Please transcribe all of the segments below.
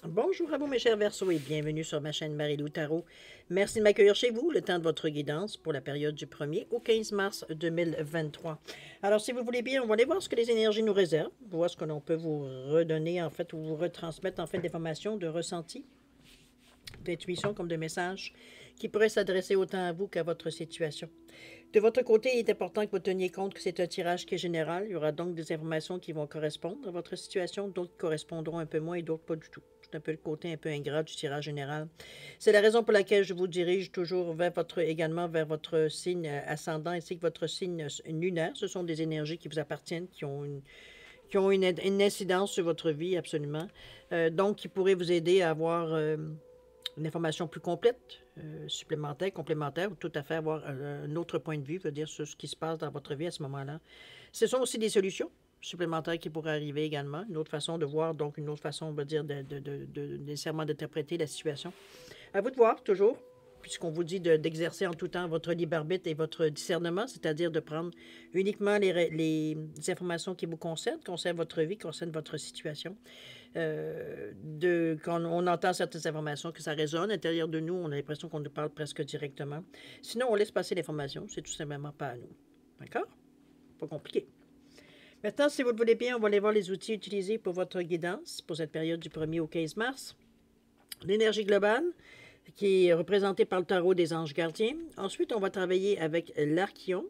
Bonjour à vous mes chers Verseaux et bienvenue sur ma chaîne Marie-Lou Tarot. Merci de m'accueillir chez vous, le temps de votre guidance pour la période du 1er au 15 mars 2023. Alors si vous voulez bien, on va aller voir ce que les énergies nous réservent, voir ce que l'on peut vous redonner en fait ou vous retransmettre en fait d'informations, de ressentis, d'intuition comme de messages qui pourraient s'adresser autant à vous qu'à votre situation. De votre côté, il est important que vous teniez compte que c'est un tirage qui est général. Il y aura donc des informations qui vont correspondre à votre situation, d'autres correspondront un peu moins et d'autres pas du tout. C'est un peu le côté un peu ingrat du tirage général. C'est la raison pour laquelle je vous dirige toujours également vers votre signe ascendant ainsi que votre signe lunaire. Ce sont des énergies qui vous appartiennent, qui ont une incidence sur votre vie absolument. Donc, qui pourraient vous aider à avoir une information plus complète, supplémentaire, complémentaire, ou tout à fait avoir un autre point de vue, veut dire sur ce qui se passe dans votre vie à ce moment-là. Ce sont aussi des solutions supplémentaires qui pourraient arriver également, une autre façon de voir, donc une autre façon, on va dire, nécessairement d'interpréter la situation. À vous de voir, toujours, puisqu'on vous dit d'exercer en tout temps votre libre arbitre et votre discernement, c'est-à-dire de prendre uniquement les informations qui vous concernent votre vie, concernent votre situation. Quand on entend certaines informations, que ça résonne à l'intérieur de nous, on a l'impression qu'on nous parle presque directement. Sinon, on laisse passer l'information, c'est tout simplement pas à nous. D'accord? Pas compliqué. Maintenant, si vous le voulez bien, on va aller voir les outils utilisés pour votre guidance pour cette période du 1er au 15 mars. L'énergie globale, qui est représentée par le tarot des anges gardiens. Ensuite, on va travailler avec l'Archion,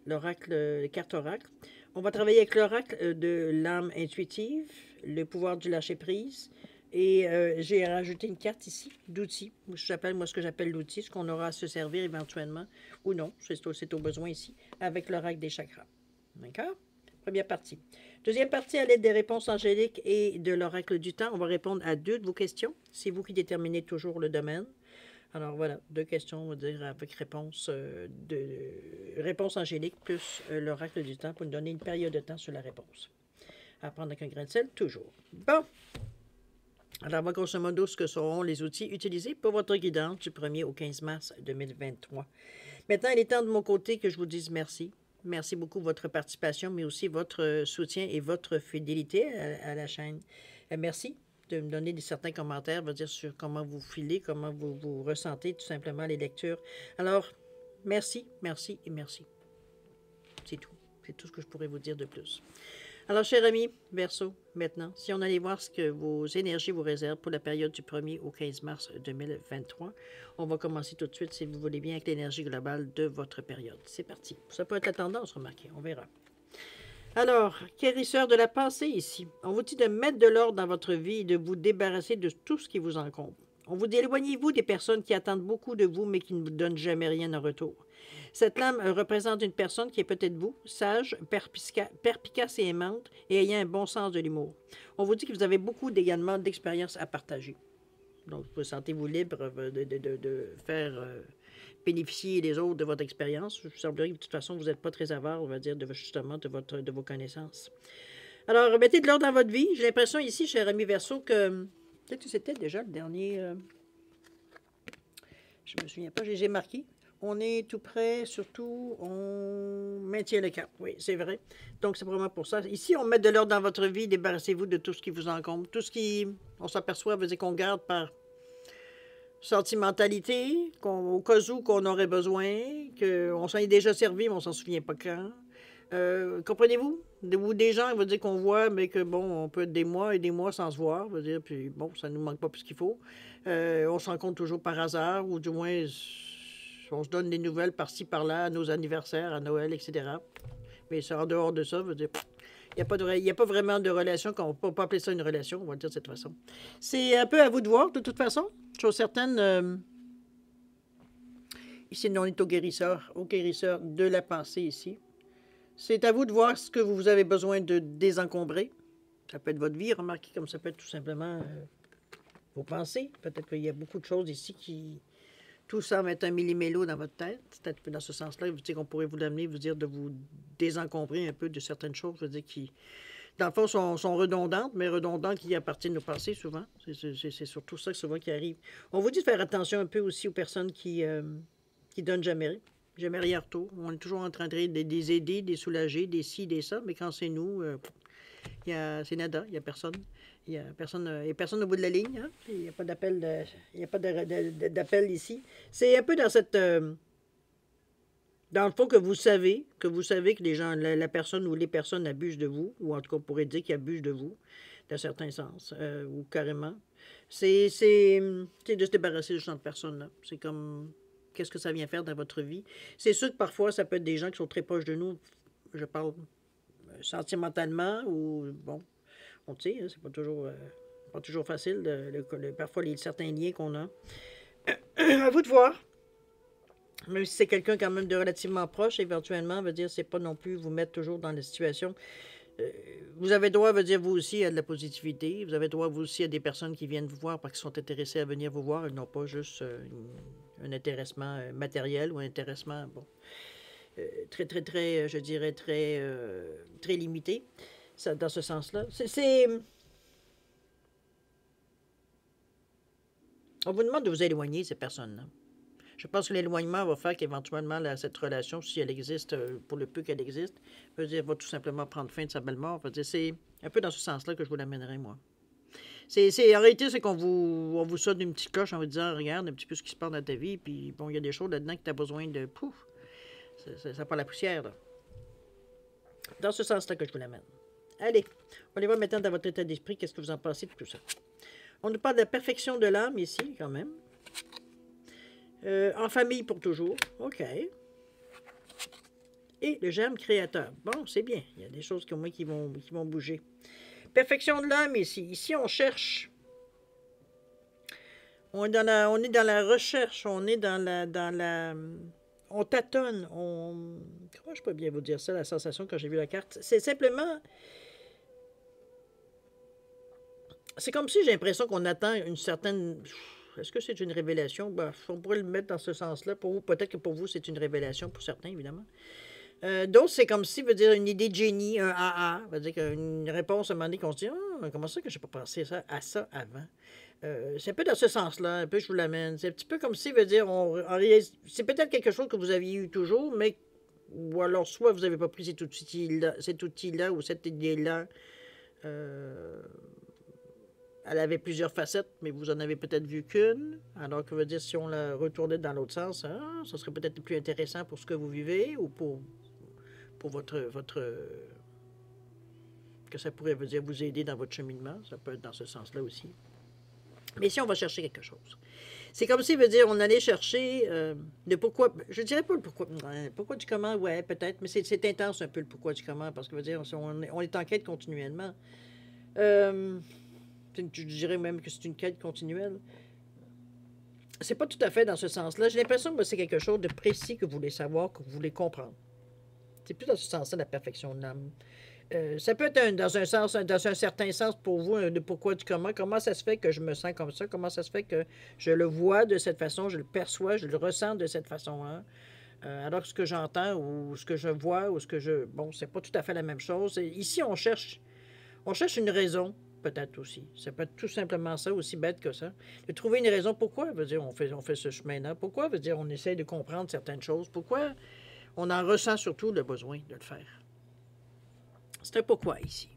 l'oracle, les cartes oracle. On va travailler avec l'oracle de l'âme intuitive, le pouvoir du lâcher-prise. Et j'ai rajouté une carte ici d'outils. J'appelle moi ce que j'appelle l'outil, ce qu'on aura à se servir éventuellement, ou non, c'est au besoin ici, avec l'oracle des chakras. D'accord? Première partie. Deuxième partie, à l'aide des réponses angéliques et de l'oracle du temps, on va répondre à 2 de vos questions. C'est vous qui déterminez toujours le domaine. Alors voilà, 2 questions, on va dire, avec réponse angélique plus l'oracle du temps pour nous donner une période de temps sur la réponse. À prendre avec un grain de sel, toujours. Bon. Alors, voilà, grosso modo, ce que seront les outils utilisés pour votre guidance du 1er au 15 mars 2023. Maintenant, il est temps de mon côté que je vous dise merci. Merci beaucoup de votre participation, mais aussi votre soutien et votre fidélité à la chaîne. Merci de me donner certains commentaires, dire sur comment vous filez, comment vous ressentez tout simplement les lectures. Alors, merci, merci et merci. C'est tout. C'est tout ce que je pourrais vous dire de plus. Alors, chers amis, Verseau, maintenant, si on allait voir ce que vos énergies vous réservent pour la période du 1er au 15 mars 2023, on va commencer tout de suite, si vous voulez bien, avec l'énergie globale de votre période. C'est parti. Ça peut être la tendance, remarquez, on verra. Alors, guérisseur de la pensée ici, on vous dit de mettre de l'ordre dans votre vie et de vous débarrasser de tout ce qui vous encombre. On vous dit éloignez-vous des personnes qui attendent beaucoup de vous mais qui ne vous donnent jamais rien en retour. Cette lame représente une personne qui est peut-être vous, sage, perspicace et aimante et ayant un bon sens de l'humour. On vous dit que vous avez beaucoup également d'expériences à partager. Donc, vous sentez-vous libre de faire bénéficier les autres de votre expérience. Il semblerait que de toute façon, vous n'êtes pas très avare, on va dire, justement de vos connaissances. Alors, mettez de l'ordre dans votre vie. J'ai l'impression ici, cher ami Verseau, que peut-être que c'était déjà le dernier. Je me souviens pas, j'ai marqué. On est tout près, surtout, on maintient le cap. Oui, c'est vrai. Donc, c'est vraiment pour ça. Ici, on met de l'ordre dans votre vie. Débarrassez-vous de tout ce qui vous encombre. Tout ce qui, on s'aperçoit, veut dire qu'on garde par sentimentalité, au cas où qu'on aurait besoin, qu'on s'en est déjà servi, mais on s'en souvient pas quand. Comprenez-vous? Des gens, il veut dire qu'on voit, mais que bon, on peut être des mois et des mois sans se voir, veut dire, puis bon, ça ne nous manque pas plus qu'il faut. On se rencontre toujours par hasard, ou du moins, on se donne des nouvelles par-ci, par-là, à nos anniversaires, à Noël, etc. Mais c'est en dehors de ça, veut dire, il n'y a pas vraiment de relation, on ne peut pas appeler ça une relation, on va le dire de cette façon. C'est un peu à vous de voir, de toute façon. Chose certaine, ici, on est au guérisseur de la pensée ici. C'est à vous de voir ce que vous avez besoin de désencombrer. Ça peut être votre vie, remarquez, comme ça peut être tout simplement vos pensées. Peut-être qu'il y a beaucoup de choses ici qui... Tout semble être un millimélo dans votre tête. C'est peut-être dans ce sens-là, qu'on pourrait vous l'amener, vous dire de vous désencombrer un peu de certaines choses, je veux dire, qui, dans le fond, sont redondantes, mais redondantes qui appartiennent aux pensées souvent. C'est surtout ça souvent qui arrive. On vous dit de faire attention un peu aussi aux personnes qui donnent jamais rien en retour. On est toujours en train de les aider, des soulager, des ci, des ça, mais quand c'est nous, c'est nada, il n'y a personne. il y a personne au bout de la ligne. Hein? Il n'y a pas d'appel il y a pas d'appel ici. C'est un peu dans cette... dans le fond, que vous savez que les gens, la personne ou les personnes abusent de vous, ou en tout cas, on pourrait dire qu'ils abusent de vous, dans certains sens, ou carrément. C'est de se débarrasser de ce genre de personnes-là. C'est comme, qu'est-ce que ça vient faire dans votre vie? C'est sûr que parfois, ça peut être des gens qui sont très proches de nous, je parle sentimentalement, ou, bon, on sait, hein, c'est pas toujours facile, parfois, certains liens qu'on a. À vous de voir. Même si c'est quelqu'un quand même de relativement proche, éventuellement, veut dire, c'est pas non plus vous mettre toujours dans la situation. Vous avez droit, veut dire, vous aussi, à de la positivité. Vous avez droit, vous aussi, à des personnes qui viennent vous voir parce qu'ils sont intéressés à venir vous voir. Ils n'ont pas juste un intéressement matériel ou un intéressement, bon, très, très, très, je dirais, très, très limité. Ça, dans ce sens-là. On vous demande de vous éloigner, ces personnes-là. Je pense que l'éloignement va faire qu'éventuellement, cette relation, si elle existe, pour le peu qu'elle existe, veut dire, va tout simplement prendre fin de sa belle mort. C'est un peu dans ce sens-là que je vous l'amènerai, moi. En réalité, c'est on vous sonne une petite cloche en vous disant, regarde un petit peu ce qui se passe dans ta vie, puis bon, il y a des choses là-dedans que tu as besoin de... Pouf! Ça pas la poussière, là. Dans ce sens-là que je vous l'amène. Allez, on va voir maintenant dans votre état d'esprit, qu'est-ce que vous en pensez de tout ça. On nous parle de la perfection de l'âme ici, quand même. En famille pour toujours. OK. Et le germe créateur. Bon, c'est bien. Il y a des choses comme moi qui vont bouger. Perfection de l'âme ici. Ici, on cherche. On est dans la recherche. On est dans la... On tâtonne. Comment je peux bien vous dire ça, la sensation quand j'ai vu la carte? C'est simplement... C'est comme si j'ai l'impression qu'on attend une certaine... Est-ce que c'est une révélation? Ben, on pourrait le mettre dans ce sens-là. Pour vous, peut-être que pour vous, c'est une révélation, pour certains, évidemment. D'autres, c'est comme si, veut dire, une idée de génie, un AA, veut dire qu'une réponse à un moment donné qu'on se dit, ah, comment ça que je n'ai pas pensé à ça avant? C'est un peu dans ce sens-là, un peu je vous l'amène. C'est un petit peu comme si, veut dire, c'est peut-être quelque chose que vous aviez eu toujours, mais, ou alors soit vous n'avez pas pris cet outil-là ou cette idée-là. Elle avait plusieurs facettes, mais vous en avez peut-être vu qu'une. Alors que veut dire, si on la retournait dans l'autre sens, hein, ça serait peut-être plus intéressant pour ce que vous vivez ou pour votre que ça pourrait veut dire vous aider dans votre cheminement. Ça peut être dans ce sens-là aussi. Mais si on va chercher quelque chose. C'est comme si, veut dire, on allait chercher le pourquoi. Je dirais pas le pourquoi. Le pourquoi du comment, ouais, peut-être, mais c'est intense un peu le pourquoi du comment, parce que veut dire, on est en quête continuellement. Je dirais même que c'est une quête continuelle. C'est pas tout à fait dans ce sens-là. J'ai l'impression que c'est quelque chose de précis que vous voulez savoir, que vous voulez comprendre. C'est plus dans ce sens-là, la perfection de l'âme. Ça peut être dans un certain sens pour vous, de pourquoi du comment. Comment ça se fait que je me sens comme ça? Comment ça se fait que je le vois de cette façon, je le perçois, je le ressens de cette façon-là? Alors que ce que j'entends ou ce que je vois ou ce que je... Bon, c'est pas tout à fait la même chose. Ici, on cherche une raison. Peut-être aussi. Ça peut être tout simplement ça, aussi bête que ça. De trouver une raison pourquoi, veut dire, on fait ce chemin-là. Pourquoi, veut dire, on essaie de comprendre certaines choses. Pourquoi on en ressent surtout le besoin de le faire. C'est un pourquoi ici.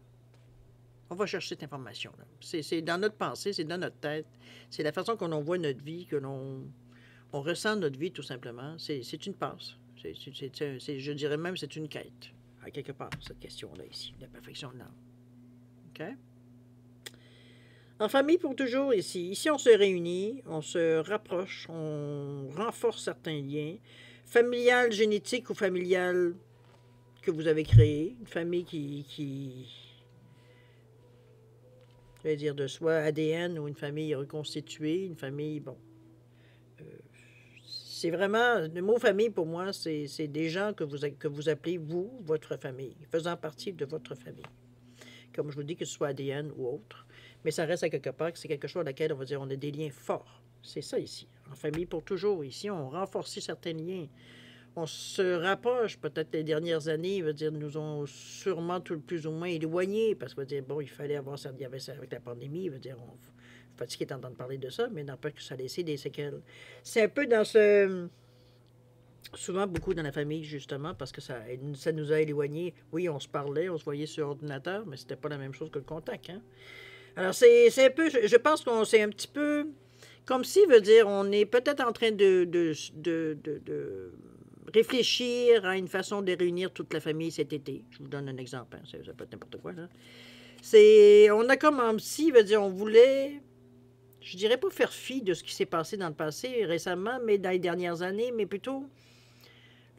On va chercher cette information-là. C'est dans notre pensée, c'est dans notre tête. C'est la façon qu'on voit notre vie, que on ressent notre vie, tout simplement. C'est une passe. Je dirais même c'est une quête, à quelque part, cette question-là ici, la perfection de l'âme. OK? En famille pour toujours ici. Ici, on se réunit, on se rapproche, on renforce certains liens. Familial, génétique ou familial que vous avez créé. Une famille je vais dire de soi, ADN ou une famille reconstituée. Une famille, bon. C'est vraiment, le mot famille pour moi, c'est des gens que vous appelez vous, votre famille, faisant partie de votre famille. Comme je vous dis, que ce soit ADN ou autre. Mais ça reste à quelque part que c'est quelque chose à laquelle on va dire on a des liens forts. C'est ça ici. En famille pour toujours. Ici, on renforce certains liens. On se rapproche. Peut-être les dernières années, veut dire, nous ont sûrement tout le plus ou moins éloignés. Parce que veut dire, bon, il fallait avoir ça. Il y avait ça avec la pandémie. Veut dire, on fatigué d'entendre parler de ça, mais n'empêche que ça a laissé des séquelles. C'est un peu dans ce... Souvent, beaucoup dans la famille, justement, parce que ça nous a éloignés. Oui, on se parlait, on se voyait sur ordinateur, mais c'était pas la même chose que le contact, hein? Alors, c'est un peu, je pense qu'on c'est un petit peu comme si, veut dire, on est peut-être en train de réfléchir à une façon de réunir toute la famille cet été. Je vous donne un exemple, hein, ça peut être n'importe quoi, là. On a comme si, veut dire, on voulait, je dirais pas faire fi de ce qui s'est passé dans le passé récemment, mais dans les dernières années, mais plutôt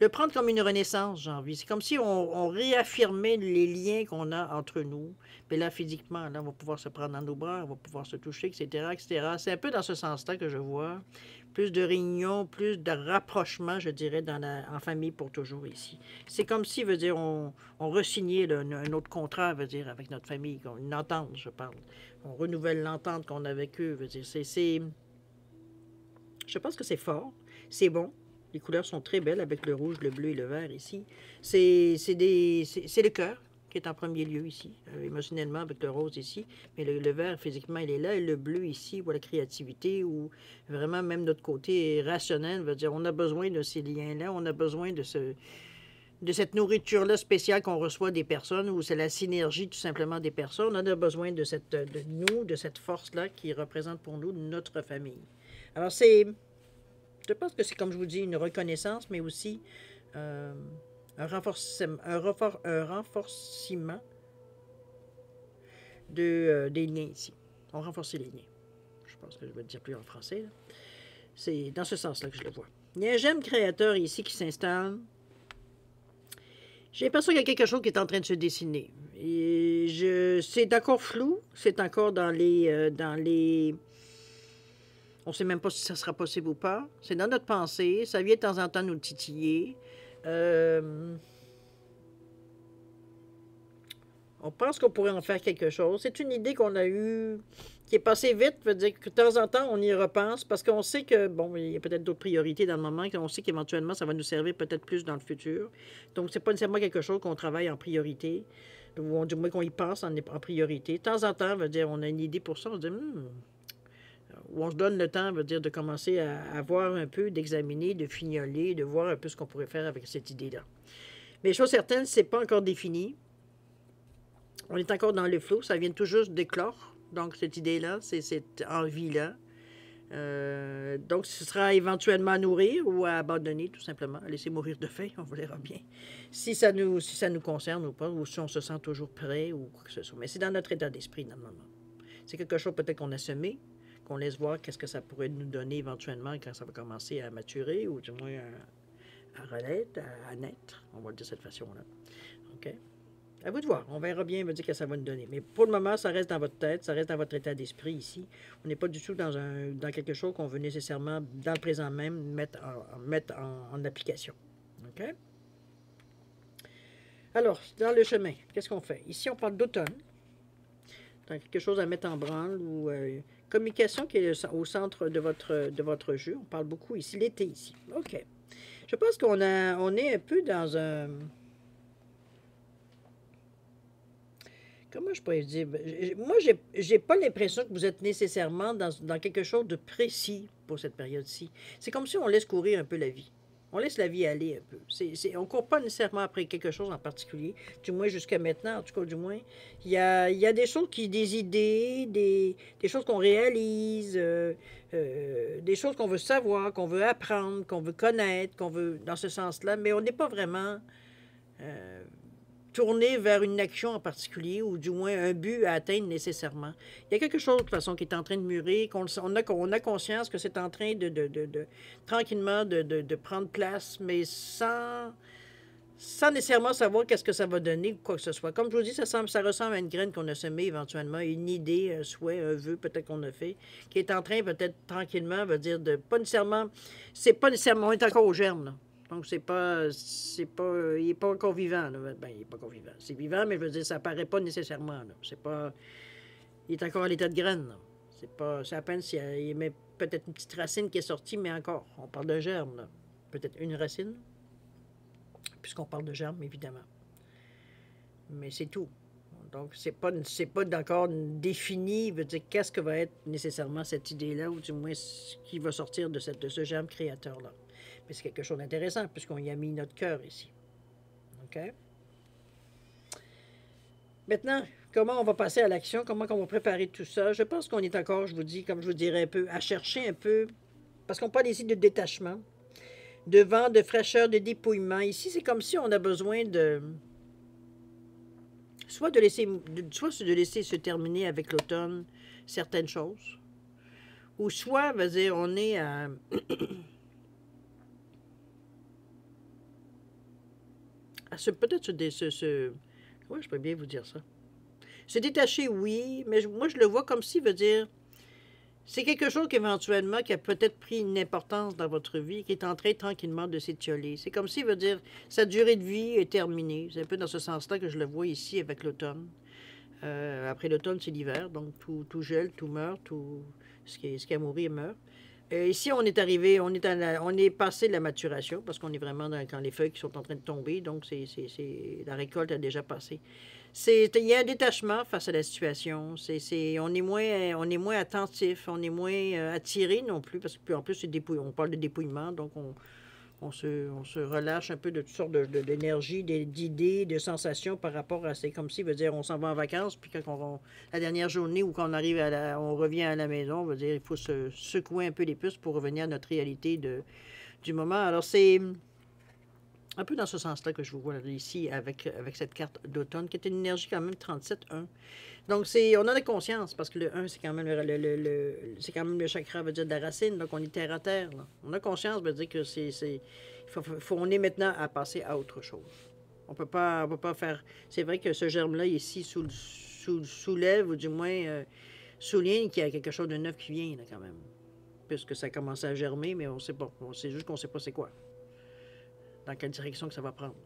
le prendre comme une renaissance, j'ai envie. C'est comme si on réaffirmait les liens qu'on a entre nous. Mais là, physiquement, là, on va pouvoir se prendre dans nos bras, on va pouvoir se toucher, etc., etc. C'est un peu dans ce sens-là que je vois. Plus de réunions, plus de rapprochement, je dirais, en famille pour toujours ici. C'est comme si, veut dire, on re-signait un autre contrat, veut dire, avec notre famille, une entente, je parle. On renouvelle l'entente qu'on a avec eux, veut dire. Je pense que c'est fort, c'est bon. Les couleurs sont très belles avec le rouge, le bleu et le vert ici. C'est le cœur qui est en premier lieu ici, émotionnellement avec le rose ici. Mais le vert, physiquement, il est là. Et le bleu ici, ou la créativité, ou vraiment même notre côté rationnel, veut dire on a besoin de ces liens-là, on a besoin de cette nourriture-là spéciale qu'on reçoit des personnes, ou c'est la synergie tout simplement des personnes. On a besoin de cette force-là qui représente pour nous notre famille. Alors je pense que c'est, comme je vous dis, une reconnaissance, mais aussi un renforcement des liens ici. On renforce les liens. Je pense que je vais le dire plus en français. C'est dans ce sens-là que je le vois. Il y a un j'aime créateur ici qui s'installe. J'ai l'impression qu'il y a quelque chose qui est en train de se dessiner. C'est encore flou. C'est encore dans les on ne sait même pas si ça sera possible ou pas. C'est dans notre pensée. Ça vient de temps en temps nous titiller. On pense qu'on pourrait en faire quelque chose. C'est une idée qu'on a eue, qui est passée vite. Veut dire que de temps en temps, on y repense parce qu'on sait que, bon, il y a peut-être d'autres priorités dans le moment, qu'on sait qu'éventuellement, ça va nous servir peut-être plus dans le futur. Donc, c'est pas nécessairement quelque chose qu'on travaille en priorité, ou du moins qu'on y pense en priorité. De temps en temps, veut dire, on a une idée pour ça. On se dit, où on se donne le temps, veut dire, de commencer à voir un peu, d'examiner, de fignoler, de voir un peu ce qu'on pourrait faire avec cette idée-là. Mais chose certaine, c'est pas encore défini. On est encore dans le flou, ça vient tout juste d'éclore. Donc, cette idée-là, c'est cette envie-là. Donc, ce sera éventuellement à nourrir ou à abandonner, tout simplement. À laisser mourir de faim, on verra bien. Si ça nous concerne ou pas, ou si on se sent toujours prêt ou quoi que ce soit. Mais c'est dans notre état d'esprit, normalement. C'est quelque chose peut-être qu'on a semé, qu'on laisse voir qu'est-ce que ça pourrait nous donner éventuellement quand ça va commencer à maturer ou du moins à renaître, à naître. On va le dire de cette façon-là. OK? À vous de voir. On verra bien, veut dire que ça va nous donner. Mais pour le moment, ça reste dans votre tête, ça reste dans votre état d'esprit ici. On n'est pas du tout dans quelque chose qu'on veut nécessairement, dans le présent même, mettre en application. OK? Alors, dans le chemin, qu'est-ce qu'on fait? Ici, on parle d'automne. Dans quelque chose à mettre en branle ou communication qui est au centre de votre jeu. On parle beaucoup ici, l'été ici. OK. Je pense on est un peu dans un... Comment je pourrais dire? Moi, j'ai pas l'impression que vous êtes nécessairement dans quelque chose de précis pour cette période-ci. C'est comme si on laisse courir un peu la vie. On laisse la vie aller un peu. On ne court pas nécessairement après quelque chose en particulier, du moins jusqu'à maintenant, en tout cas du moins. Il y a des choses des idées, des choses qu'on réalise, des choses qu'on veut savoir, qu'on veut apprendre, qu'on veut connaître, qu'on veut dans ce sens-là, mais on n'est pas vraiment tourné vers une action en particulier ou du moins un but à atteindre nécessairement. Il y a quelque chose de toute façon qui est en train de mûrir, on a conscience que c'est en train tranquillement de prendre place, mais sans nécessairement savoir qu'est-ce que ça va donner ou quoi que ce soit. Comme je vous dis, ça ressemble à une graine qu'on a semée éventuellement, une idée, un souhait, un vœu peut-être qu'on a fait, qui est en train peut-être tranquillement, on est encore au germe, là. Donc, il n'est pas encore vivant. Là. Ben, il n'est pas encore vivant. C'est vivant, mais je veux dire, ça paraît pas nécessairement. Là. Il est encore à l'état de graine. C'est à peine s'il y a peut-être une petite racine qui est sortie, mais encore. On parle de germe, là. Peut-être une racine, puisqu'on parle de germe, évidemment. Mais c'est tout. Donc, c'est pas encore défini, veut dire qu'est-ce que va être nécessairement cette idée-là, ou du moins ce qui va sortir de ce germe créateur-là. Mais c'est quelque chose d'intéressant, puisqu'on y a mis notre cœur ici. OK? Maintenant, comment on va passer à l'action? Comment on va préparer tout ça? Je pense qu'on est encore, je vous dis, comme je vous dirais un peu, à chercher un peu, parce qu'on parle ici de détachement, de vent, de fraîcheur, de dépouillement. Ici, c'est comme si on a besoin de... Soit de laisser se terminer avec l'automne certaines choses, ou soit, veut dire, on est à... peut-être comment je peux bien vous dire ça? Se détacher, oui, mais moi, je le vois comme si, veut dire, c'est quelque chose qu'éventuellement, qui a peut-être pris une importance dans votre vie, qui est en train tranquillement de s'étioler. C'est comme si, veut dire, sa durée de vie est terminée. C'est un peu dans ce sens-là que je le vois ici avec l'automne. Après l'automne, c'est l'hiver, donc tout gèle, tout meurt, tout ce qui a mouru meurt. Ici, on est arrivé, on est passé de la maturation, parce qu'on est vraiment quand les feuilles qui sont en train de tomber, donc la récolte a déjà passé. Il y a un détachement face à la situation. On est moins attentif, on est moins attiré non plus, parce que en plus, on parle de dépouillement, donc on se relâche un peu de toutes sortes d'énergie, d'idées, de sensations par rapport à... C'est comme si, veut dire, on s'en va en vacances, puis la dernière journée où quand on arrive on revient à la maison, veut dire, il faut se secouer un peu les puces pour revenir à notre réalité du moment. Alors, c'est un peu dans ce sens-là que je vous vois ici avec cette carte d'automne, qui est une énergie quand même 37-1. Donc, on en a conscience, parce que le 1, c'est quand même c'est quand même le chakra, veut dire, de la racine, donc on est terre à terre. Là. On a conscience, veut dire que on est maintenant à passer à autre chose. On peut pas faire... C'est vrai que ce germe-là, ici, soulève, ou du moins souligne qu'il y a quelque chose de neuf qui vient, là, quand même. Puisque ça commence à germer, mais on sait pas. On sait juste qu'on sait pas c'est quoi. Dans quelle direction que ça va prendre.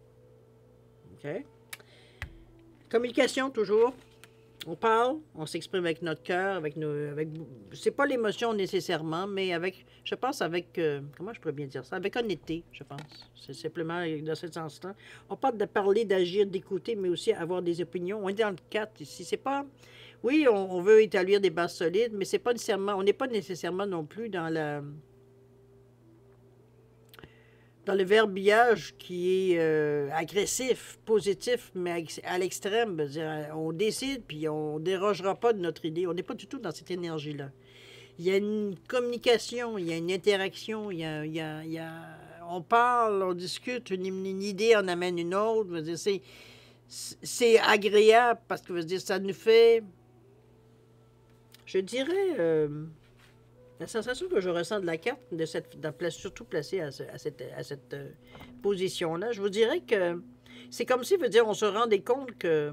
OK? Communication, toujours. On parle, on s'exprime avec notre cœur, c'est pas l'émotion nécessairement, mais je pense avec, comment je pourrais bien dire ça, avec honnêteté, je pense. C'est simplement dans ce sens-là. On parle de parler, d'agir, d'écouter, mais aussi avoir des opinions. On est dans le 4 ici. C'est pas, oui, on veut établir des bases solides, mais c'est pas nécessairement, on n'est pas nécessairement non plus dans le verbillage qui est agressif, positif, mais à l'extrême. On décide, puis on ne dérogera pas de notre idée. On n'est pas du tout dans cette énergie-là. Il y a une communication, il y a une interaction, on parle, on discute, une idée en amène une autre. C'est agréable parce que ça nous fait, je dirais... la sensation que je ressens de la carte, surtout placée à cette position-là, je vous dirais que c'est comme si, on se rendait compte que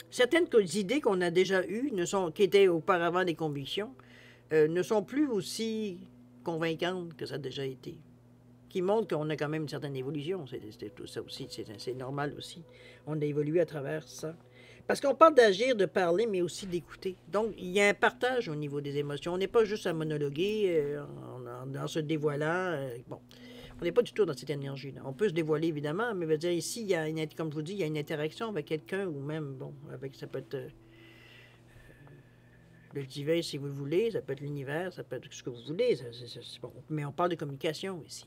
certaines idées qu'on a déjà eues, qui étaient auparavant des convictions, ne sont plus aussi convaincantes que ça a déjà été. Qui montre qu'on a quand même une certaine évolution. Tout ça aussi, c'est normal aussi. On a évolué à travers ça. Parce qu'on parle d'agir, de parler, mais aussi d'écouter. Donc, il y a un partage au niveau des émotions. On n'est pas juste à monologuer en se dévoilant. Bon, on n'est pas du tout dans cette énergie-là. On peut se dévoiler, évidemment, mais veut dire ici, comme je vous dis, il y a une interaction avec quelqu'un ou même, bon, ça peut être le divin, si vous le voulez, ça peut être l'univers, ça peut être ce que vous voulez. Bon. Mais on parle de communication ici.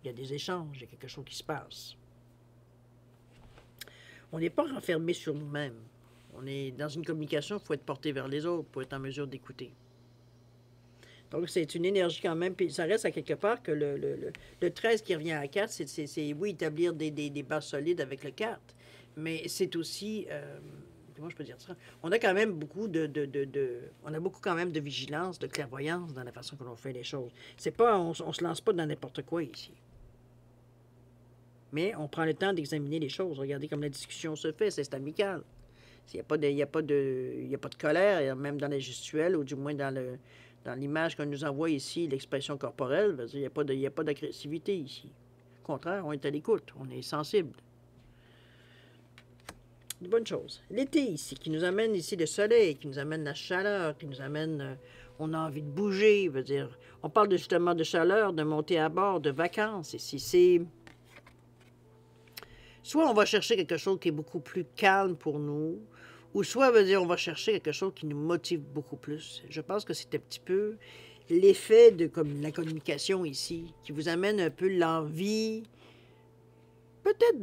Il y a des échanges, il y a quelque chose qui se passe. On n'est pas renfermé sur nous-mêmes. On est dans une communication, il faut être porté vers les autres pour être en mesure d'écouter. Donc, c'est une énergie quand même, puis ça reste à quelque part que le 13 qui revient à 4, c'est oui, établir des bases solides avec le 4, mais c'est aussi, comment je peux dire ça? On a quand même beaucoup on a beaucoup quand même de vigilance, de clairvoyance dans la façon que l'on fait les choses. C'est pas, on se lance pas dans n'importe quoi ici. Mais on prend le temps d'examiner les choses. Regardez comme la discussion se fait, c'est amical. Il n'y a pas de colère, même dans la gestuelle, ou du moins dans l'image qu'on nous envoie ici, l'expression corporelle, il n'y a pas d'agressivité ici. Au contraire, on est à l'écoute, on est sensible. Une bonne chose. L'été ici, qui nous amène ici le soleil, qui nous amène la chaleur, qui nous amène... on a envie de bouger, on parle justement de chaleur, de monter à bord, de vacances ici. C'est... Soit on va chercher quelque chose qui est beaucoup plus calme pour nous, ou soit, on va chercher quelque chose qui nous motive beaucoup plus. Je pense que c'est un petit peu l'effet de la communication ici, qui vous amène un peu l'envie, peut-être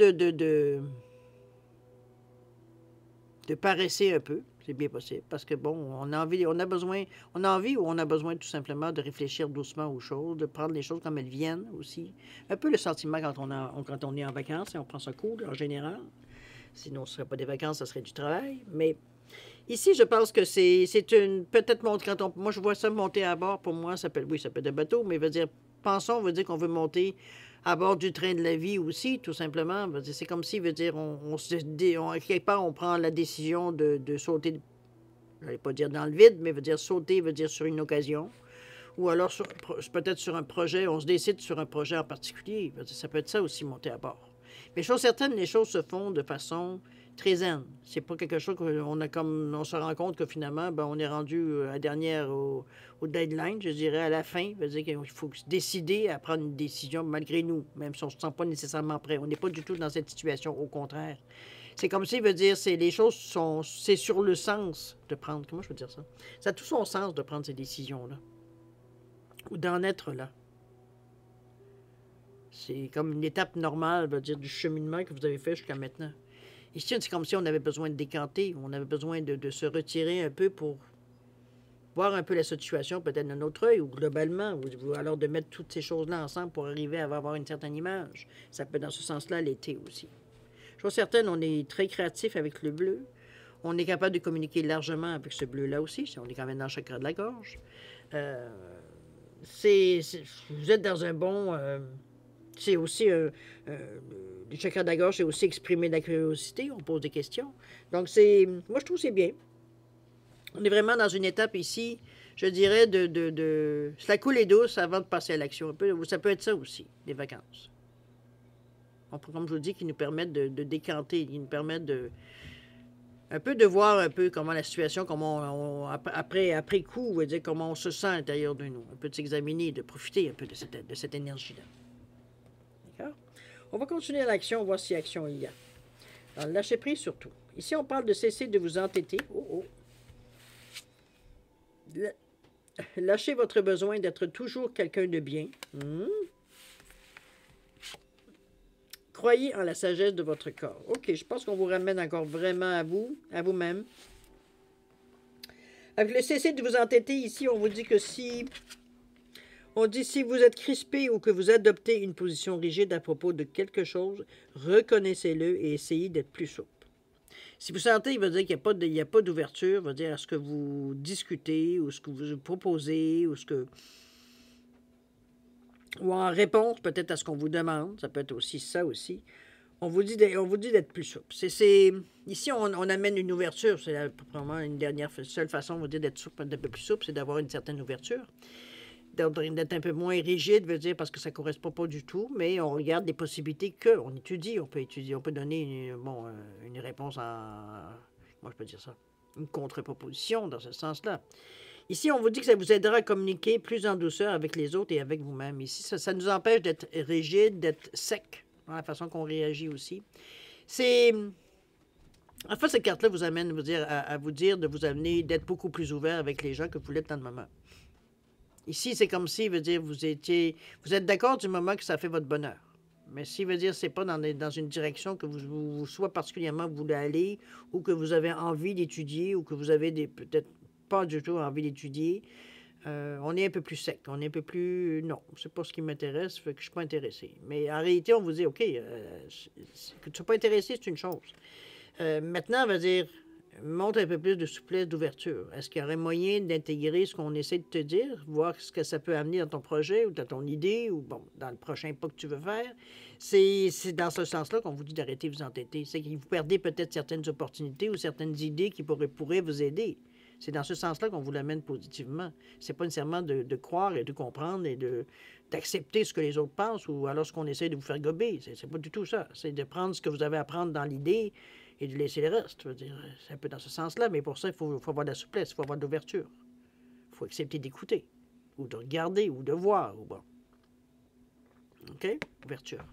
de paresser un peu, c'est bien possible, parce que bon, on a envie, on a envie ou on a besoin tout simplement de réfléchir doucement aux choses, de prendre les choses comme elles viennent aussi. Un peu le sentiment quand on est en vacances et on prend ça cool en général. Sinon, ce ne serait pas des vacances, ce serait du travail. Mais ici, je pense que c'est une peut-être moi je vois ça monter à bord. Pour moi, ça peut être un bateau, mais veut dire pensons, veut dire qu'on veut monter à bord du train de la vie aussi, tout simplement. C'est comme si, veut dire, quelque part, on prend la décision de sauter, je n'allais pas dire dans le vide, mais veut dire sauter, veut dire sur une occasion. Ou alors, peut-être sur un projet, on se décide sur un projet en particulier. Ça peut être ça aussi, monter à bord. Mais chose certaine, les choses se font de façon très zen. C'est pas quelque chose qu'on a comme. On se rend compte que finalement, ben, on est rendu à la dernière au deadline, je dirais, à la fin. Ça veut dire qu'il faut se décider à prendre une décision malgré nous, même si on ne se sent pas nécessairement prêt. On n'est pas du tout dans cette situation, au contraire. C'est comme si, veut dire, les choses sont. C'est sur le sens de prendre. Comment je veux dire ça? Ça a tout son sens de prendre ces décisions-là. Ou d'en être là. C'est comme une étape normale, veut dire, du cheminement que vous avez fait jusqu'à maintenant. Ici, c'est comme si on avait besoin de décanter, on avait besoin de se retirer un peu pour voir un peu la situation, peut-être d'un autre œil, ou globalement, ou alors de mettre toutes ces choses-là ensemble pour arriver à avoir une certaine image. Ça peut dans ce sens-là l'été aussi. Chose certaine, on est très créatif avec le bleu. On est capable de communiquer largement avec ce bleu-là aussi, on est quand même dans le chakra de la gorge. Vous êtes dans un bon... c'est aussi, le chakra de la gorge, c'est aussi exprimer de la curiosité, on pose des questions. Donc, moi, je trouve que c'est bien. On est vraiment dans une étape ici, je dirais, se la couler douce avant de passer à l'action. Ça peut être ça aussi, les vacances. Comme je vous dis, qui nous permettent de décanter, qui nous permettent un peu de voir un peu comment la situation, après coup, on va dire comment on se sent à l'intérieur de nous. Un peu de s'examiner, de profiter un peu de cette énergie-là. D'accord? On va continuer l'action, voir si action il y a. Alors, lâchez prise surtout. Ici, on parle de cesser de vous entêter. Lâchez votre besoin d'être toujours quelqu'un de bien. Croyez en la sagesse de votre corps. OK, je pense qu'on vous ramène encore vraiment à vous-même. Avec le cesser de vous entêter, ici, on vous dit que si vous êtes crispé ou que vous adoptez une position rigide à propos de quelque chose, reconnaissez-le et essayez d'être plus souple. Si vous sentez, il veut dire qu'il n'y a pas d'ouverture, il veut dire à ce que vous discutez ou ce que vous proposez ou en réponse peut-être à ce qu'on vous demande, ça peut être aussi ça aussi. On vous dit d'être plus souple. Ici, on amène une ouverture. C'est probablement une seule façon, on va dire, d'être un peu plus souple, c'est d'avoir une certaine ouverture. D'être un peu moins rigide, veut dire, parce que ça ne correspond pas du tout, mais on regarde les possibilités qu'on étudie. On peut donner une réponse moi je peux dire ça, une contre-proposition dans ce sens-là. Ici, on vous dit que ça vous aidera à communiquer plus en douceur avec les autres et avec vous-même. Ici, ça nous empêche d'être rigide, d'être sec dans la façon qu'on réagit aussi. En fait, cette carte-là vous amène à vous dire de vous amener d'être beaucoup plus ouvert avec les gens que vous l'êtes dans le moment. Ici, c'est comme si, veut dire, vous êtes d'accord du moment que ça fait votre bonheur. Mais si, veut dire, c'est pas dans une direction que vous soit particulièrement voulez aller, ou que vous avez envie d'étudier, ou que vous avez peut-être pas du tout envie d'étudier, on est un peu plus sec. On est un peu plus... Non, c'est pas ce qui m'intéresse, fait que je suis pas intéressé. Mais en réalité, on vous dit, OK, que tu ne sois pas intéressé, c'est une chose. Maintenant, on va dire... Montre un peu plus de souplesse, d'ouverture. Est-ce qu'il y aurait moyen d'intégrer ce qu'on essaie de te dire, voir ce que ça peut amener dans ton projet ou dans ton idée ou dans le prochain pas que tu veux faire? C'est dans ce sens-là qu'on vous dit d'arrêter de vous entêter. C'est que vous perdez peut-être certaines opportunités ou certaines idées qui pourraient vous aider. C'est dans ce sens-là qu'on vous l'amène positivement. C'est pas nécessairement de croire et de comprendre et d'accepter ce que les autres pensent ou alors ce qu'on essaie de vous faire gober. C'est pas du tout ça. C'est de prendre ce que vous avez à prendre dans l'idée et de laisser le reste. C'est un peu dans ce sens-là, mais pour ça, il faut avoir de la souplesse, il faut avoir de l'ouverture. Il faut accepter d'écouter, ou de regarder, ou de voir. Ou bon. OK? Ouverture.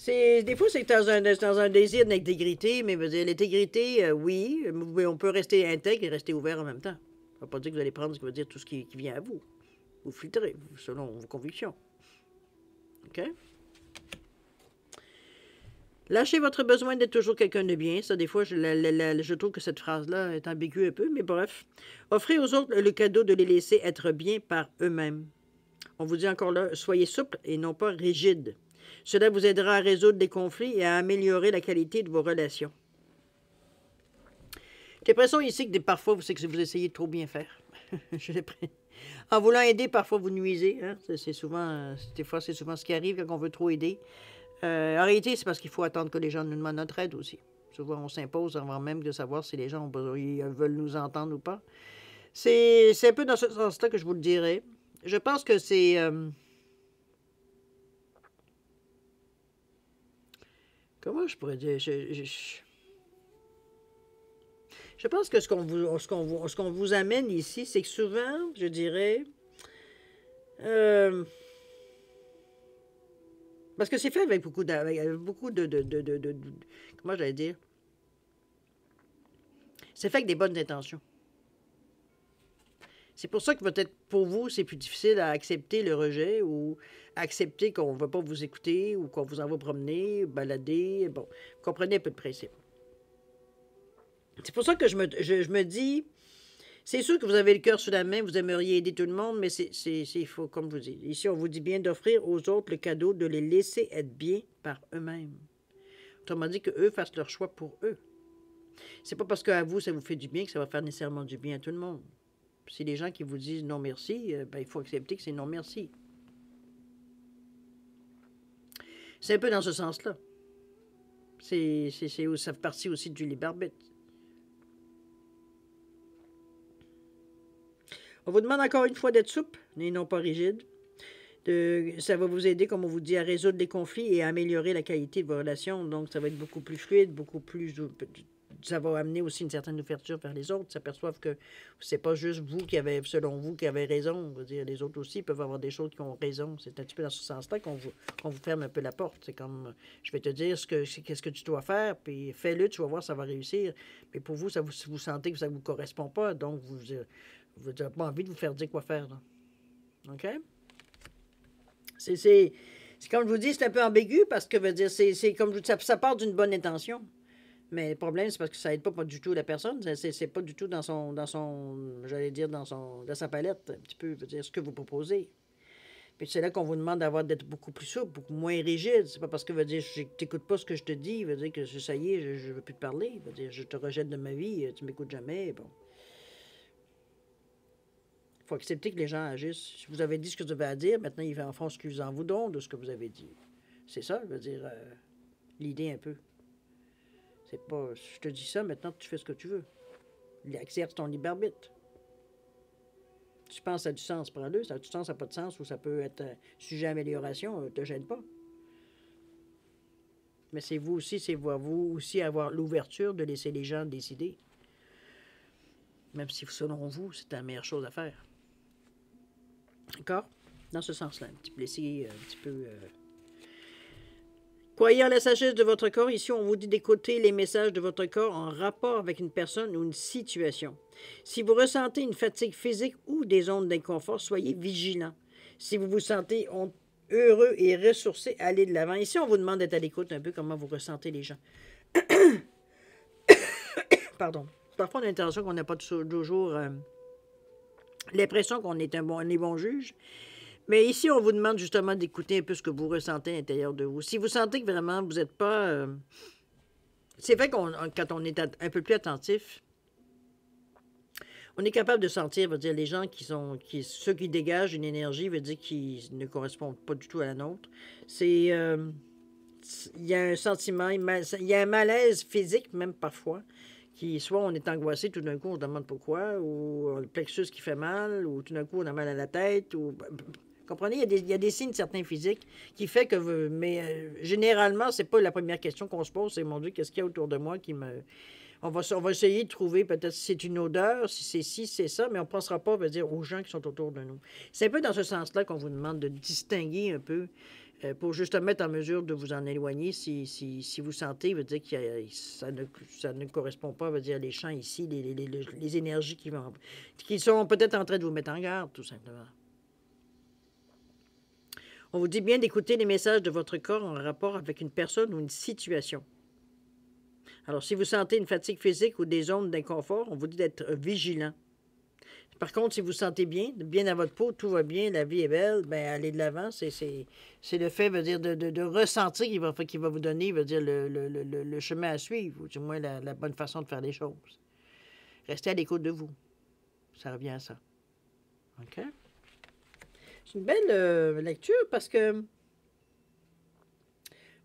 Des fois, c'est dans un désir d'intégrité, mais l'intégrité, oui, mais on peut rester intègre et rester ouvert en même temps. Ça ne veut pas dire que vous allez prendre ce qui veut dire tout ce qui vient à vous. Vous filtrez, selon vos convictions. OK? Lâchez votre besoin d'être toujours quelqu'un de bien. Ça, des fois, je trouve que cette phrase-là est ambiguë un peu, mais bref. Offrez aux autres le cadeau de les laisser être bien par eux-mêmes. On vous dit encore là, soyez souple et non pas rigide. Cela vous aidera à résoudre des conflits et à améliorer la qualité de vos relations. J'ai l'impression ici que parfois, c'est que vous essayez de trop bien faire. En voulant aider, parfois vous nuisez. Hein? C'est souvent, des fois, c'est souvent ce qui arrive quand on veut trop aider. En réalité, c'est parce qu'il faut attendre que les gens nous demandent notre aide aussi. Souvent, on s'impose avant même de savoir si les gens ils veulent nous entendre ou pas. C'est un peu dans ce sens-là que je vous le dirais. Je pense que c'est... comment je pourrais dire? Je pense que ce qu'on vous amène ici, c'est que souvent, je dirais... parce que c'est fait avec beaucoup de comment j'allais dire? C'est fait avec des bonnes intentions. C'est pour ça que peut-être pour vous, c'est plus difficile à accepter le rejet ou accepter qu'on ne va pas vous écouter ou qu'on vous envoie promener, balader. Bon, vous comprenez un peu le principe. C'est pour ça que je me dis, c'est sûr que vous avez le cœur sur la main, vous aimeriez aider tout le monde, mais c'est faux, comme vous dites. Ici, on vous dit bien d'offrir aux autres le cadeau de les laisser être bien par eux-mêmes. Autrement dit, qu'eux fassent leur choix pour eux. C'est pas parce qu'à vous, ça vous fait du bien que ça va faire nécessairement du bien à tout le monde. Si les gens qui vous disent non merci, ben, il faut accepter que c'est non merci. C'est un peu dans ce sens-là. Ça fait partie aussi du libre arbitre. On vous demande encore une fois d'être souple et non pas rigide. Ça va vous aider, comme on vous dit, à résoudre les conflits et à améliorer la qualité de vos relations. Donc, ça va être beaucoup plus fluide, beaucoup plus... Ça va amener aussi une certaine ouverture vers les autres. S'aperçoivent que c'est pas juste vous qui avez, selon vous, qui avez raison. On va dire, les autres aussi peuvent avoir des choses qui ont raison. C'est un petit peu dans ce sens-là qu'on vous ferme un peu la porte. C'est comme, je vais te dire qu'est-ce que tu dois faire, puis fais-le, tu vas voir, ça va réussir. Mais pour vous, vous sentez que ça ne vous correspond pas, donc vous n'avez pas envie de vous faire dire quoi faire. Là. OK? C'est comme je vous dis, c'est un peu ambigu parce que veut dire, c'est comme je vous dis, ça part d'une bonne intention. Mais le problème, c'est parce que ça aide pas du tout la personne. C'est pas du tout dans j'allais dire, dans sa palette, un petit peu, veut dire, ce que vous proposez. Puis c'est là qu'on vous demande d'être beaucoup plus souple, beaucoup moins rigide. C'est pas parce que, veut dire, je t'écoute pas ce que je te dis, veut dire que ça y est, je veux plus te parler. Veut dire, je te rejette de ma vie, tu m'écoutes jamais, bon. Il faut accepter que les gens agissent. Si vous avez dit ce que vous avez à dire, maintenant, ils en font ce qu'ils en voudront de ce que vous avez dit. C'est ça, je veux dire, l'idée un peu. C'est pas, je te dis ça, maintenant tu fais ce que tu veux. Accepte ton libre arbitre. Tu penses que ça a du sens, prends-le. Ça a du sens, ça n'a pas de sens, ou ça peut être sujet à amélioration, ne te gêne pas. Mais c'est vous aussi avoir l'ouverture de laisser les gens décider. Même si, selon vous, c'est la meilleure chose à faire. D'accord? Dans ce sens-là, un petit peu laisser, un petit peu... Croyez en la sagesse de votre corps. Ici, on vous dit d'écouter les messages de votre corps en rapport avec une personne ou une situation. Si vous ressentez une fatigue physique ou des ondes d'inconfort, soyez vigilant. Si vous vous sentez heureux et ressourcé, allez de l'avant. Ici, on vous demande d'être à l'écoute un peu comment vous ressentez les gens. Pardon. Parfois, on a l'intention qu'on n'a pas toujours l'impression qu'on est un bon juge. Mais ici, on vous demande justement d'écouter un peu ce que vous ressentez à l'intérieur de vous. Si vous sentez que vraiment vous n'êtes pas... c'est vrai quand on est un peu plus attentif, on est capable de sentir, veut dire, les gens ceux qui dégagent une énergie, veut dire, qui ne correspondent pas du tout à la nôtre. Il y a un sentiment, il y a un malaise physique même parfois, soit on est angoissé, tout d'un coup on se demande pourquoi, ou le plexus qui fait mal, ou tout d'un coup on a mal à la tête, ou... Comprenez, il y a des signes certains physiques qui fait que... Mais généralement, c'est pas la première question qu'on se pose, c'est, mon Dieu, qu'est-ce qu'il y a autour de moi qui me... On va essayer de trouver peut-être si c'est une odeur, si c'est ça, mais on ne pensera pas, veut dire, aux gens qui sont autour de nous. C'est un peu dans ce sens-là qu'on vous demande de distinguer un peu pour justement être en mesure de vous en éloigner si vous sentez, veut dire, que ça ne correspond pas, veut dire, les champs ici, les énergies qui sont peut-être en train de vous mettre en garde, tout simplement. On vous dit bien d'écouter les messages de votre corps en rapport avec une personne ou une situation. Alors, si vous sentez une fatigue physique ou des zones d'inconfort, on vous dit d'être vigilant. Par contre, si vous sentez bien, bien dans votre peau, tout va bien, la vie est belle, bien, allez de l'avant. C'est le fait, veut dire, de ressentir qui va vous donner, veut dire, le chemin à suivre, ou du moins la bonne façon de faire les choses. Restez à l'écoute de vous. Ça revient à ça. OK? C'est une belle lecture parce que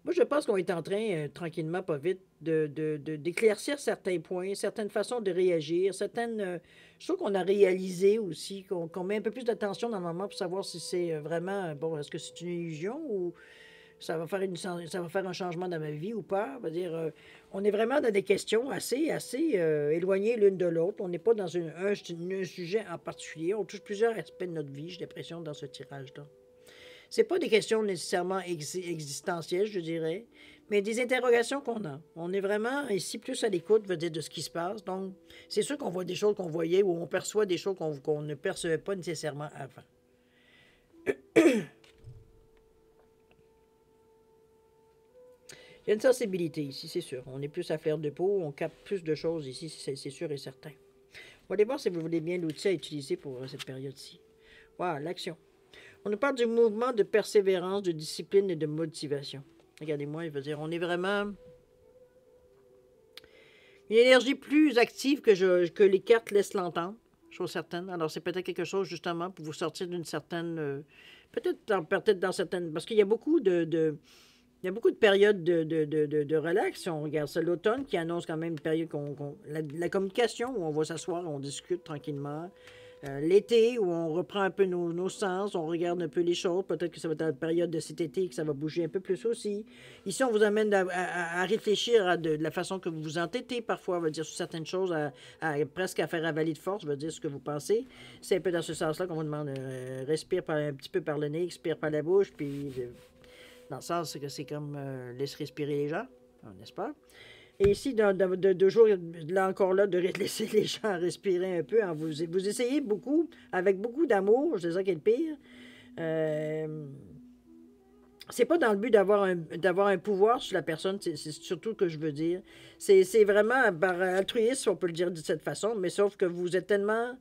moi, je pense qu'on est en train, tranquillement, pas vite, d'éclaircir certains points, certaines façons de réagir, certaines choses qu'on a réalisées aussi, qu'on met un peu plus d'attention dans le moment pour savoir si c'est vraiment, bon, est-ce que c'est une illusion ou ça va faire un changement dans ma vie ou pas. On va dire, on est vraiment dans des questions assez éloignées l'une de l'autre. On n'est pas dans un sujet en particulier. On touche plusieurs aspects de notre vie, j'ai l'impression, dans ce tirage-là. C'est pas des questions nécessairement existentielles, je dirais, mais des interrogations qu'on a. On est vraiment ici plus à l'écoute, veut dire, de ce qui se passe. Donc, c'est sûr qu'on voit des choses qu'on voyait ou on perçoit des choses qu'on ne percevait pas nécessairement avant. Il y a une sensibilité ici, c'est sûr. On est plus à fleur de peau, on capte plus de choses ici, c'est sûr et certain. On va aller voir si vous voulez bien l'outil à utiliser pour cette période-ci. Voilà, l'action. On nous parle du mouvement de persévérance, de discipline et de motivation. Regardez-moi, il veut dire, on est vraiment une énergie plus active que les cartes laissent l'entendre, chose certaine. Alors, c'est peut-être quelque chose, justement, pour vous sortir d'une certaine... peut-être dans certaines... Parce qu'il y a beaucoup il y a beaucoup de périodes de relax. Si on regarde ça, l'automne qui annonce quand même une période la communication, où on va s'asseoir, on discute tranquillement. L'été, où on reprend un peu nos sens, on regarde un peu les choses. Peut-être que ça va être la période de cet été que ça va bouger un peu plus aussi. Ici, on vous amène à réfléchir à de la façon que vous vous entêtez parfois, on va dire sur certaines choses, presque à faire avaler de force, on va dire ce que vous pensez. C'est un peu dans ce sens-là qu'on vous demande respire un petit peu par le nez, expire par la bouche, puis dans le sens que c'est comme laisse respirer les gens, n'est-ce pas? Et ici, de jour, là encore là, de laisser les gens respirer un peu. Hein, vous essayez beaucoup, avec beaucoup d'amour, c'est ça qui est le pire. C'est pas dans le but d'avoir un pouvoir sur la personne, c'est surtout que je veux dire. C'est vraiment par altruisme, on peut le dire de cette façon, mais sauf que vous êtes tellement...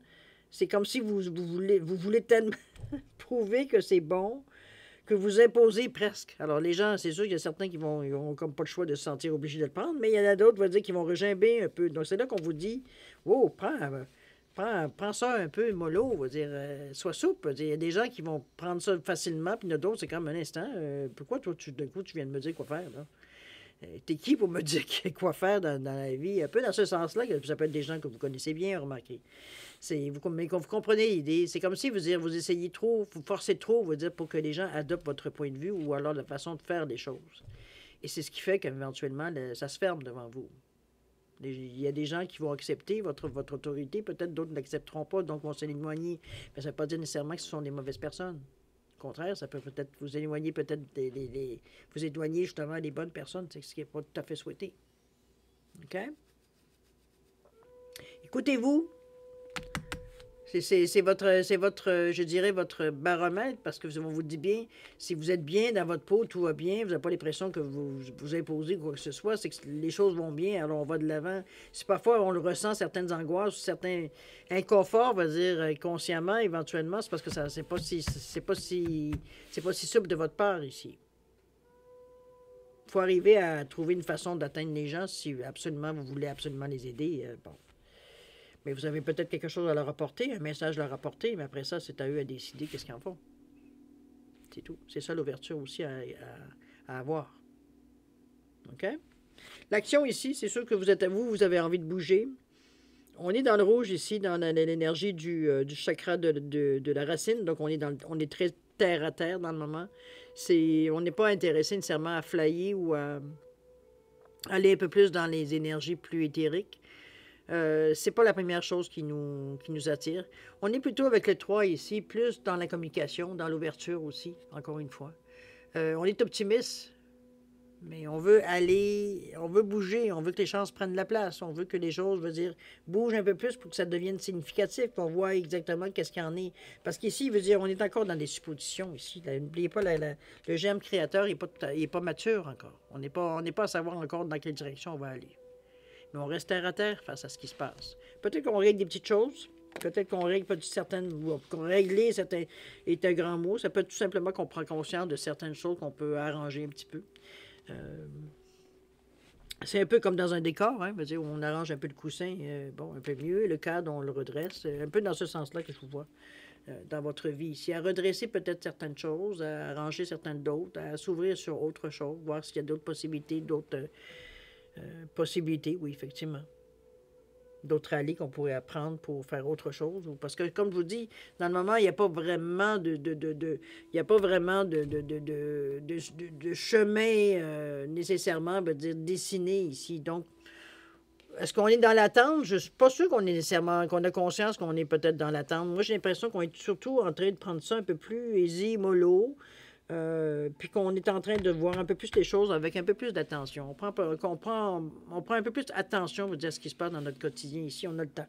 C'est comme si vous voulez tellement prouver que c'est bon, que vous imposez presque. Alors, les gens, c'est sûr qu'il y a certains qui ont comme pas le choix de se sentir obligés de le prendre, mais il y en a d'autres, on va dire, qui vont regimber un peu. Donc, c'est là qu'on vous dit, oh, prends ça un peu mollo, on va dire, sois souple. Il y a des gens qui vont prendre ça facilement, puis il y en a d'autres, c'est comme un instant, pourquoi toi, d'un coup, tu viens de me dire quoi faire, là? T'es qui pour me dire quoi faire dans la vie? Un peu dans ce sens-là, ça peut être des gens que vous connaissez bien, remarquez. Mais vous comprenez l'idée. C'est comme si vous essayez trop, vous forcez trop, vous dire, pour que les gens adoptent votre point de vue ou alors la façon de faire les choses. Et c'est ce qui fait qu'éventuellement, ça se ferme devant vous. Il y a des gens qui vont accepter votre autorité, peut-être d'autres ne l'accepteront pas, donc vont s'éloigner. Mais ça ne veut pas dire nécessairement que ce sont des mauvaises personnes. Au contraire, ça peut peut-être vous éloigner, vous éloigner justement des bonnes personnes, c'est ce qui n'est pas tout à fait souhaité. OK? Écoutez-vous. C'est votre, je dirais, votre baromètre, parce que on vous dit bien, si vous êtes bien dans votre peau, tout va bien, vous n'avez pas l'impression que vous imposez quoi que ce soit, c'est que les choses vont bien, alors on va de l'avant. Si parfois on le ressent, certaines angoisses, certains inconforts, on va dire, consciemment, éventuellement, c'est parce que ça c'est pas si souple de votre part ici. Il faut arriver à trouver une façon d'atteindre les gens si absolument vous voulez absolument les aider. Bon. Mais vous avez peut-être quelque chose à leur apporter, un message à leur apporter, mais après ça, c'est à eux à décider qu'est-ce qu'ils en font. C'est tout. C'est ça l'ouverture aussi à avoir. OK? L'action ici, c'est sûr que vous avez envie de bouger. On est dans le rouge ici, dans l'énergie du chakra de la racine, donc on est très terre à terre dans le moment. On n'est pas intéressé nécessairement à flyer ou à aller un peu plus dans les énergies plus éthériques. C'est pas la première chose qui nous attire. On est plutôt avec le 3 ici, plus dans la communication, dans l'ouverture aussi, encore une fois. On est optimiste, Mais on veut aller, on veut bouger, on veut que les choses prennent de la place, on veut que les choses, je veux dire, bougent un peu plus pour que ça devienne significatif, qu'on voit exactement qu'est-ce qu'il y en est. Parce qu'ici, veut dire, on est encore dans des suppositions ici. N'oubliez pas, le germe créateur n'est pas mature encore. On n'est pas à savoir encore dans quelle direction on va aller. Mais on reste terre à terre face à ce qui se passe. Peut-être qu'on règle des petites choses, peut-être qu'on règle qu'on régler certains est un grand mot. Ça peut être tout simplement qu'on prend conscience de certaines choses qu'on peut arranger un petit peu. C'est un peu comme dans un décor, hein, dire, où on arrange un peu le coussin, bon, un peu mieux, le cadre, on le redresse, un peu dans ce sens-là que je vous vois dans votre vie ici, à redresser peut-être certaines choses, à arranger certaines d'autres, à s'ouvrir sur autre chose, voir s'il y a d'autres possibilités, oui, effectivement. D'autres allées qu'on pourrait apprendre pour faire autre chose. Parce que, comme je vous dis, dans le moment, il n'y a pas vraiment de chemin nécessairement dessiné ici. Donc, est-ce qu'on est dans l'attente? Je ne suis pas sûre qu'on est nécessairement, qu'on a conscience qu'on est peut-être dans l'attente. Moi, j'ai l'impression qu'on est surtout en train de prendre ça un peu plus easy, mollo. Puis qu'on est en train de voir un peu plus les choses avec un peu plus d'attention. On prend un peu plus d'attention, vous dire, ce qui se passe dans notre quotidien ici. On a le temps.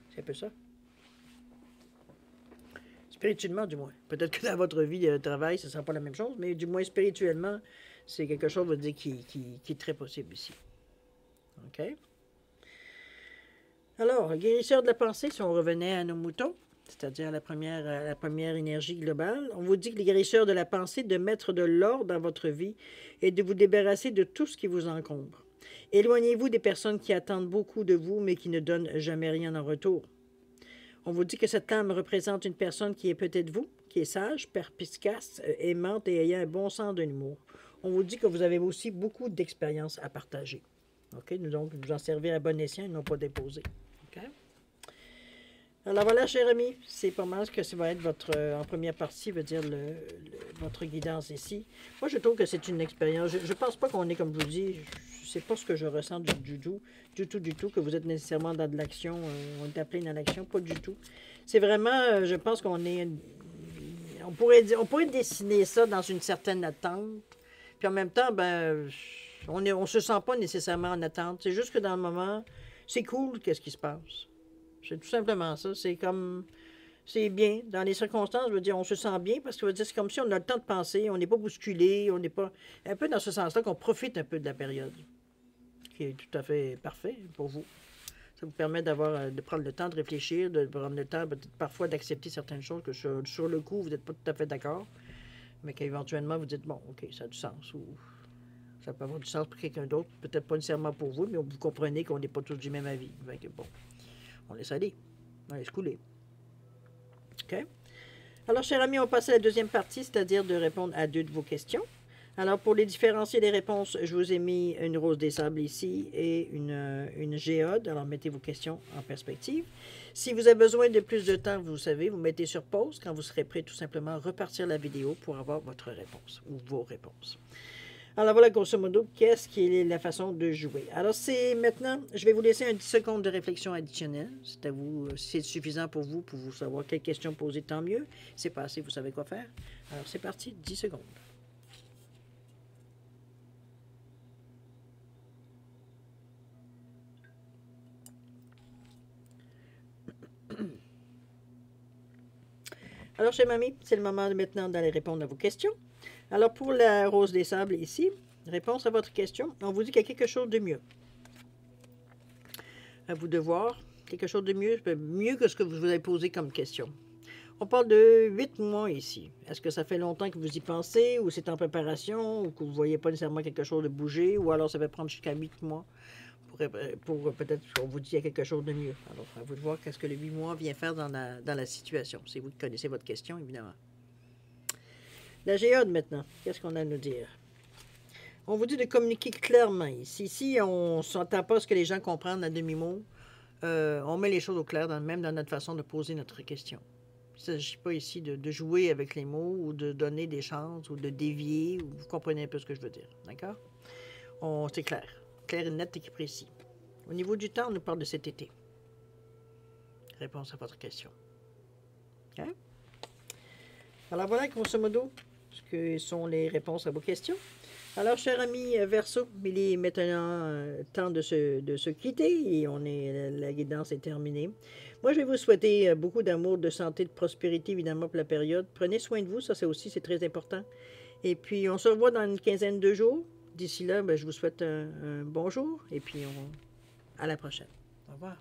C'est un peu ça. Spirituellement, du moins. Peut-être que dans votre vie de travail, ce ne sera pas la même chose, mais du moins spirituellement, c'est quelque chose, vous dire, qui est très possible ici. OK? Alors, guérisseur de la pensée, si on revenait à nos moutons, c'est-à-dire la première énergie globale, on vous dit que les guérisseurs de la pensée, de mettre de l'ordre dans votre vie et de vous débarrasser de tout ce qui vous encombre. Éloignez-vous des personnes qui attendent beaucoup de vous, mais qui ne donnent jamais rien en retour. On vous dit que cette âme représente une personne qui est peut-être vous, qui est sage, perspicace, aimante et ayant un bon sens de l'humour. On vous dit que vous avez aussi beaucoup d'expériences à partager. OK? Donc, vous en servir à bon escient et non pas déposer. OK? Alors voilà, cher ami, c'est pas mal ce que ça va être votre, en première partie, veut dire votre guidance ici. Moi, je trouve que c'est une expérience. Je ne pense pas qu'on est, comme je vous dis, c'est pas ce que je ressens du tout, que vous êtes nécessairement dans de l'action, on est appelé dans l'action, pas du tout. C'est vraiment, je pense qu'on est, on pourrait dessiner ça dans une certaine attente, puis en même temps, ben, on se sent pas nécessairement en attente. C'est juste que dans le moment, c'est cool, qu'est-ce qui se passe. C'est tout simplement ça. C'est comme... C'est bien. Dans les circonstances, je veux dire, on se sent bien parce que c'est comme si on a le temps de penser, on n'est pas bousculé, on n'est pas... Un peu dans ce sens-là qu'on profite un peu de la période, qui est tout à fait parfait pour vous. Ça vous permet de prendre le temps de réfléchir, de prendre le temps peut-être parfois d'accepter certaines choses que sur le coup, vous n'êtes pas tout à fait d'accord, mais qu'éventuellement, vous dites, bon, OK, ça a du sens. Ou ça peut avoir du sens pour quelqu'un d'autre, peut-être pas nécessairement pour vous, mais vous comprenez qu'on n'est pas tous du même avis. Donc, bon. On laisse aller. On laisse couler. OK? Alors, chers amis, on passe à la deuxième partie, c'est-à-dire de répondre à 2 de vos questions. Alors, pour les différencier les réponses, je vous ai mis une rose des sables ici et une géode. Alors, mettez vos questions en perspective. Si vous avez besoin de plus de temps, vous savez, vous mettez sur pause. Quand vous serez prêt, tout simplement, repartir la vidéo pour avoir votre réponse ou vos réponses. Alors voilà, grosso modo, qu'est-ce qui est la façon de jouer. Alors c'est maintenant, je vais vous laisser un 10 secondes de réflexion additionnelle. C'est à vous, si c'est suffisant pour vous savoir quelles questions poser, tant mieux. C'est pas assez, vous savez quoi faire. Alors c'est parti, 10 secondes. Alors chez mamie, c'est le moment maintenant d'aller répondre à vos questions. Alors, pour la rose des sables ici, réponse à votre question, on vous dit qu'il y a quelque chose de mieux. À vous de voir, quelque chose de mieux, mieux que ce que vous avez posé comme question. On parle de 8 mois ici. Est-ce que ça fait longtemps que vous y pensez, ou c'est en préparation, ou que vous ne voyez pas nécessairement quelque chose de bouger, ou alors ça va prendre jusqu'à 8 mois pour peut-être qu'on vous dit qu'il y a quelque chose de mieux. Alors, à vous de voir qu'est-ce que le 8 mois vient faire dans la situation. C'est vous qui connaissez votre question, évidemment. La géode, maintenant, qu'est-ce qu'on a à nous dire? On vous dit de communiquer clairement ici. Si on ne s'entend pas ce que les gens comprennent à demi-mot, on met les choses au clair, même dans notre façon de poser notre question. Il ne s'agit pas ici de jouer avec les mots ou de donner des chances ou de dévier. Vous comprenez un peu ce que je veux dire, d'accord? C'est clair. Clair et net et précis. Au niveau du temps, on nous parle de cet été. Réponse à votre question. OK? Alors voilà, grosso modo, ce que sont les réponses à vos questions. Alors, cher ami Verseau, il est maintenant temps de se quitter et la guidance est terminée. Moi, je vais vous souhaiter beaucoup d'amour, de santé, de prospérité, évidemment, pour la période. Prenez soin de vous, ça c'est très important. Et puis, on se revoit dans une quinzaine de jours. D'ici là, ben, je vous souhaite un bon jour et puis à la prochaine. Au revoir.